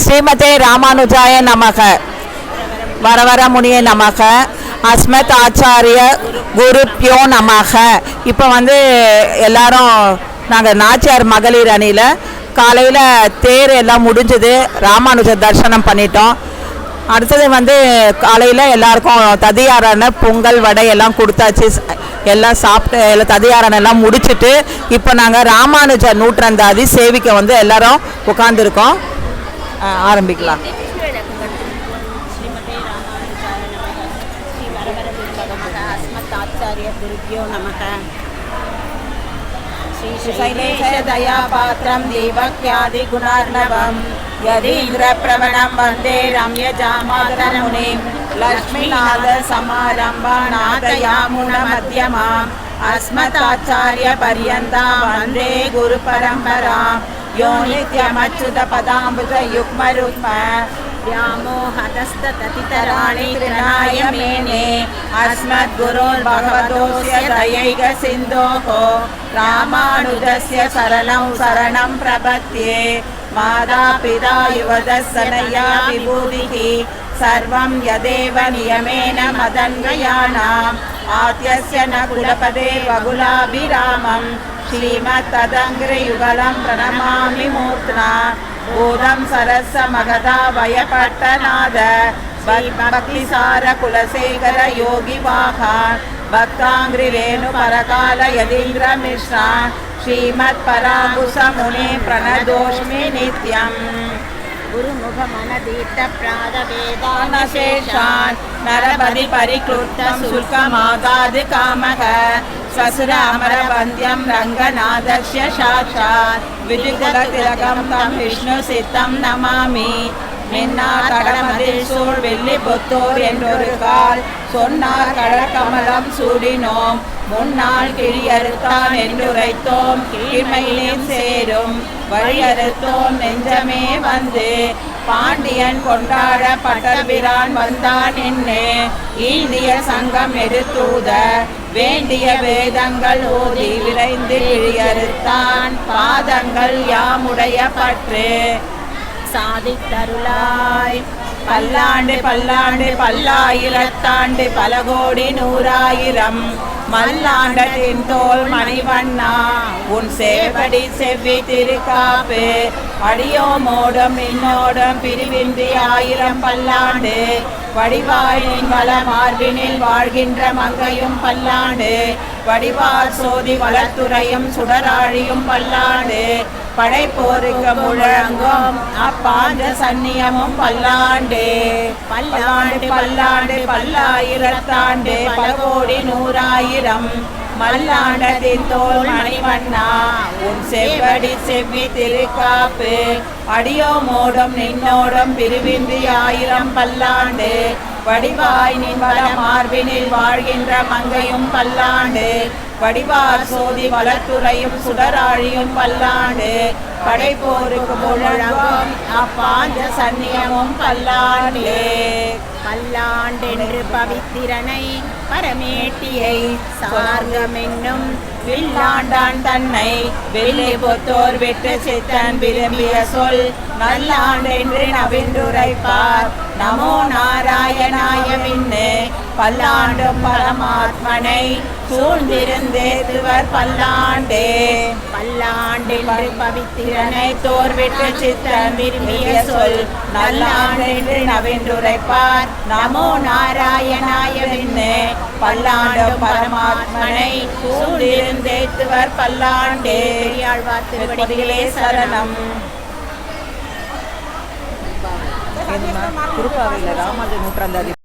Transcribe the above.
ஸ்ரீமதே ராமானுஜாய நமக. வரவர முனிய நமக. அஸ்மத் ஆச்சாரிய குருப்பியோ நமக. இப்போ எல்லாரும் நாங்கள் நாச்சியார் மகளிர் அணியில் காலையில் தேர் எல்லாம் முடிஞ்சது, ராமானுஜ தரிசனம் பண்ணிட்டோம். அடுத்தது காலையில் எல்லாருக்கும் ததியாரான பொங்கல் வடை எல்லாம் கொடுத்தாச்சு. எல்லாம் சாப்பிட்டு எல்லாம் ததியாரான எல்லாம் முடிச்சுட்டு இப்போ நாங்கள் ராமானுஜ நூற்றாந்தாதி சேவிக்க எல்லாரும் உட்காந்துருக்கோம். ஆரம்பிக்கலாம். दयापात्रं देवक्यादि गुणार्णवं यदीन्द्रप्रवणं वन्दे रम्यजामातरमुनिं लक्ष्मीनाथ समारम्भा नाथयामुनमध्यमाम् अस्मदाचार्यपर्यन्तां वन्दे गुरुपरम्परां यो नित्यमच्युतपदाम्बुजयुग्मरुग्म व्यामोहतस्तततितराणि तृणाय मेने अस्मद्गुरोर्भगवतोऽस्य दयैकसिन्धोः रामानुजस्य शरणं शरणं प्रपद्ये मातापिता युवदस्सनया विभूतिः सर्वं यदेव नियमेन मदन्वयानाम् आद्यस्य न कुलपदे वकुलाभिरामं श्रीमत्तदङ्घ्रियुगलं प्रणमामि मूर्ध्ना बोधं सरसमगधा वयपट्टनाद भक्तिसार कुलशेखर योगिवाहा भक्ताङ्घ्रिरेणुपरकाल यदीन्द्रमिश्रा श्रीमत्पराकुशमुने प्रणतोऽस्मि नित्यम् गुरुमुखमनदीप्तप्रादवेदानशेषान् नरपदि परिकृत शुल्कमादाद् कामः स्वसुरामरवन्द्यं रङ्गनाथस्य साक्षात् विधिकुलतिलकं तं विष्णुसिद्धं नमामि மின்னார் கடமதில் சூழ் வெள்ளி புத்தூர் என்றொரு கால் சொன்னார் கடற்கமலம் சூடினோம் முன்னாள் கிழியறுத்தான் என்றுரைத்தோம் கீழ்மையிலேன் சேரும் வழியறுத்தோம் நெஞ்சமே வந்து பாண்டியன் கொண்டாட பட்டர்பிரான் வந்தான் என்னே ஈந்திய சங்கம் எடுத்தூத வேண்டிய வேதங்கள் ஓதி விரைந்து கிழியறுத்தான் பாதங்கள் யாமுடைய பற்று சாதித்தருளாய் பல்லாண்டு பல்லாண்டு பல்லாயிரத்தாண்டு பல கோடி நூறாயிரம் மல்லாண்டத்தின் தோல் மணிவண்ணா உன் சேவடி செவ்வி திருக்காப்பு அடியோமோடும் இன்னோடும் பிரிவின்றி ஆயிரம் பல்லாண்டு வடிவாயின் வள மார்பினில் வாழ்கின்ற மங்கையும் பல்லாண்டு வடிவார் சோதி வளத்துறையும் சுடராழியும் பல்லாண்டு படைப்போருக்கு முழங்கும் அப்பாஞ்ச சன்னியமும் பல்லாண்டு பல்லாண்டு பல்லாண்டு பல்லாயிரத்தாண்டு பல கோடி நூறாயிரம் மல்லாண்டத்தின் தோல் மணிவண்ணா உன் செவ்வடி செவ்வி திருக்காப்பு அடியோமோடும் நின்னோடும் பிரிவின்றி ஆயிரம் பல்லாண்டு வடிவாய் நின் வள மார்பினில் வாழ்கின்ற மங்கையும் பல்லாண்டு வடிவார் சோதி வளத்துறையும் சுடராழியும் பல்லாண்டு படைப்போருக்கு முழங்கும் அப்பாஞ்ச சன்னியமும் பல்லாண்டு பல்லாண்டென்று பவித்திரனை பரமேட்டியை சார்கமென்னும் வில்லாண்டான் தன்னை வெள்ளி பொத்தோர் விட்டு சித்தன் விரும்பிய சொல் நல்லாண்டென்று நவின்றுரைப்பார் நமோ நாராயணாய விண்ணு பல்லாண்டு பரமாத்மனை சூழ்ந்திருந்தேத்துவர் பல்லாண்டே பல்லாண்டென்று பவித்திரனை தோர்விட்டு சித்தன் விரும்பிய சொல் நல்லாண்டென்று நவின்றுரைப்பார் நமோ நாராயணாய விண்ணு பல்லாண்டு பரமாத்மனை சூழ்ந்திருந்தேத்துவர் பல்லாண்டே. பெரியாழ்வார் திருவடிகளே சரணம். திருப்பாவையில் ராமானுஜ நூற்றாந்தாதி